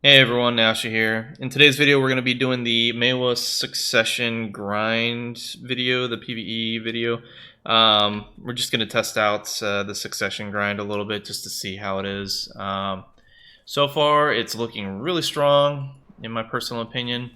Hey everyone, Asha here. In today's video, we're going to be doing the Maehwa succession grind video, the PvE video. We're just going to test out the succession grind a little bit just to see how it is. So far, it's looking really strong, in my personal opinion.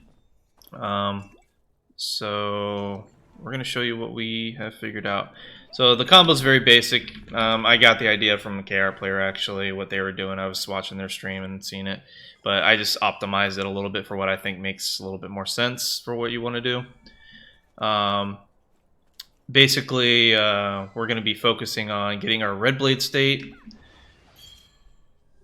So we're going to show you what we have figured out. So the combo is very basic. I got the idea from a KR player, actually, what they were doing. I was watching their stream and seeing it. But I just optimized it a little bit for what I think makes a little bit more sense for what you want to do. Basically, we're going to be focusing on getting our red blade state.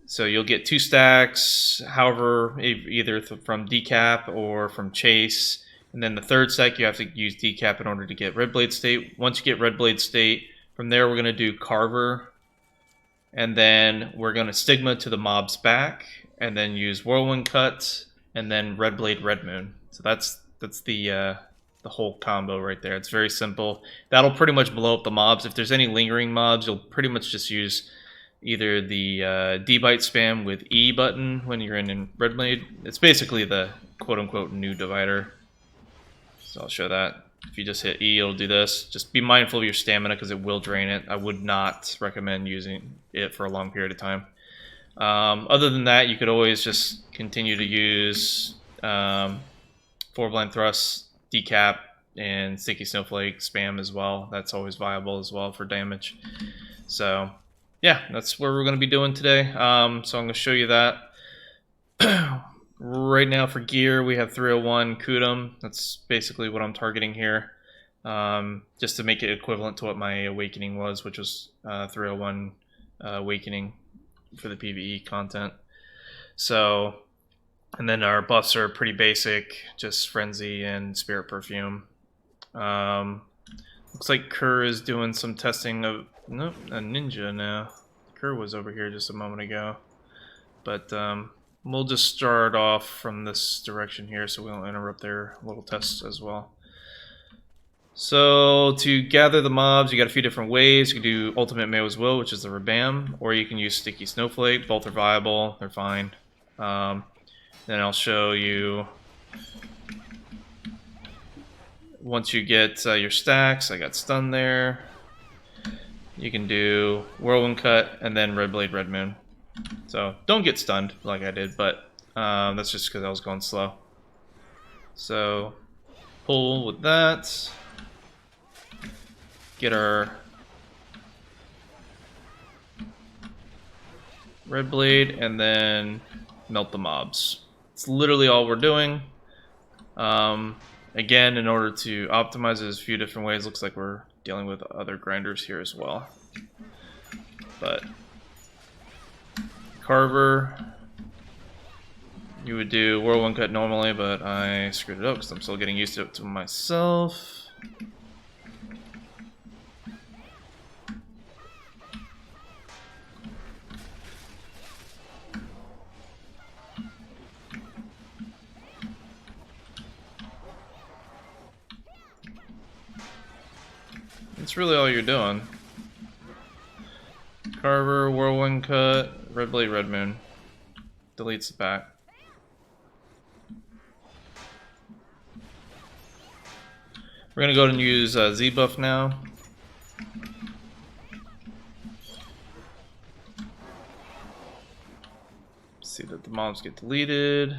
So you'll get 2 stacks, however, either from decap or from chase. And then the third stack, you have to use decap in order to get red blade state. Once you get red blade state, from there we're going to do carver. And then we're going to stigma to the mob's back. And then use whirlwind cut. And then red blade, red moon. So that's the whole combo right there. It's very simple. That'll pretty much blow up the mobs. If there's any lingering mobs, you'll pretty much just use either the D-bite spam with E button when you're in red blade. It's basically the quote-unquote new divider. So I'll show that. If you just hit E, it'll do this. Just be mindful of your stamina because it will drain it. I would not recommend using it for a long period of time. Other than that, you could always just continue to use 4-blind thrust, decap, and sticky snowflake spam as well. That's always viable as well for damage. So yeah, that's what we're going to be doing today. So I'm going to show you that. Right now for gear, we have 301 Kudum. That's basically what I'm targeting here. Just to make it equivalent to what my awakening was, which was 301 awakening for the PvE content. So, and then our buffs are pretty basic, just frenzy and spirit perfume. Looks like Kerr is doing some testing of nope, a ninja now. Kerr was over here just a moment ago, but we'll just start off from this direction here so we don't interrupt their little tests as well. So to gather the mobs, you got a few different ways. You can do Ultimate Maehwa's Will, which is the Rabam, or you can use Sticky Snowflake. Both are viable. They're fine. Then I'll show you once you get your stacks. I got stun there. You can do Whirlwind Cut and then Red Blade, Red Moon. So don't get stunned like I did, but that's just because I was going slow. So pull with that. Get our red blade and then melt the mobs. It's literally all we're doing. Again, in order to optimize it, there's a few different ways. Looks like we're dealing with other grinders here as well. But carver, you would do whirlwind cut normally, but I screwed it up because I'm still getting used to it to myself. That's really all you're doing. Carver, whirlwind cut, red blade, red moon. Deletes the back. We're gonna go ahead and use Z buff now. See that the mobs get deleted.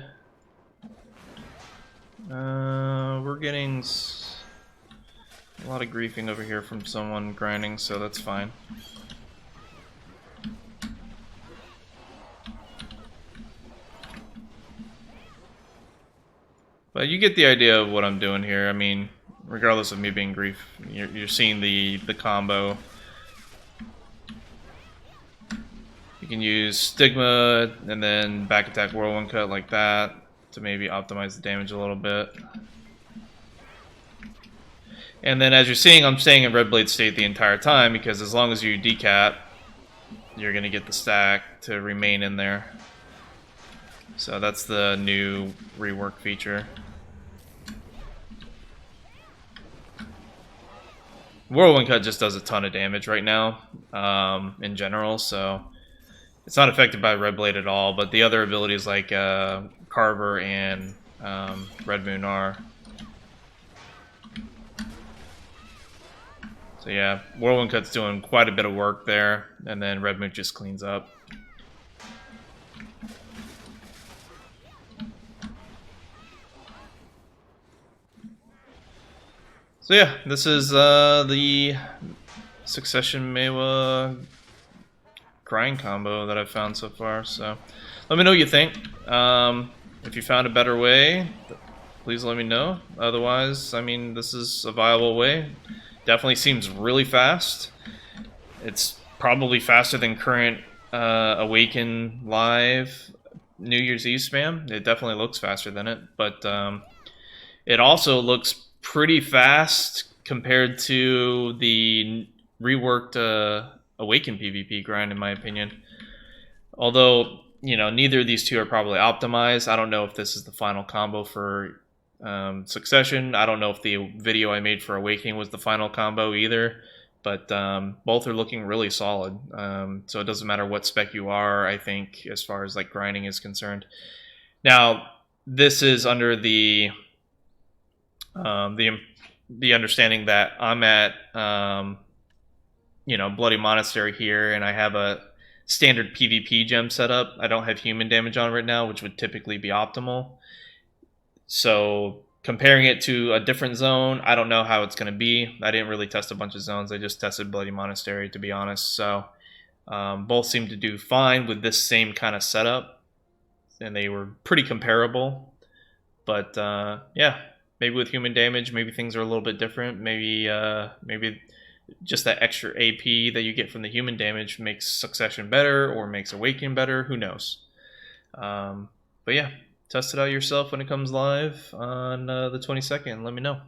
We're getting a lot of griefing over here from someone grinding, so that's fine. But you get the idea of what I'm doing here. I mean, regardless of me being grief, you're seeing the combo. You can use Stigma and then back attack Whirlwind Cut like that to maybe optimize the damage a little bit. And then as you're seeing, I'm staying in red blade state the entire time because as long as you decap, you're going to get the stack to remain in there. So that's the new rework feature. Whirlwind Cut just does a ton of damage right now, in general, so It's not affected by Red Blade at all, but the other abilities like Carver and Red Moon are. So yeah, Whirlwind Cut's doing quite a bit of work there, and then Red Moon just cleans up. So yeah, this is the Succession Maehwa grind combo that I've found so far. So let me know what you think. If you found a better way, please let me know. Otherwise, I mean, this is a viable way. Definitely seems really fast. It's probably faster than current Awaken Live New Year's Eve spam. It definitely looks faster than it, but it also looks pretty fast compared to the reworked Awaken PvP grind, in my opinion. Although, you know, neither of these two are probably optimized. I don't know if this is the final combo for Succession. I don't know if the video I made for Awakening was the final combo either. But both are looking really solid. So it doesn't matter what spec you are, I think, as far as like grinding is concerned. Now, this is under the understanding that I'm at Bloody Monastery here, and I have a standard PvP gem set up. I don't have human damage on right now, which would typically be optimal. So comparing it to a different zone, I don't know how it's going to be. I didn't really test a bunch of zones. I just tested Bloody Monastery, to be honest. So both seem to do fine with this same kind of setup, and they were pretty comparable. But yeah, maybe with human damage, maybe things are a little bit different. Maybe just that extra AP that you get from the human damage makes Succession better or makes Awaken better. Who knows? But yeah, test it out yourself when it comes live on the 22nd. Let me know.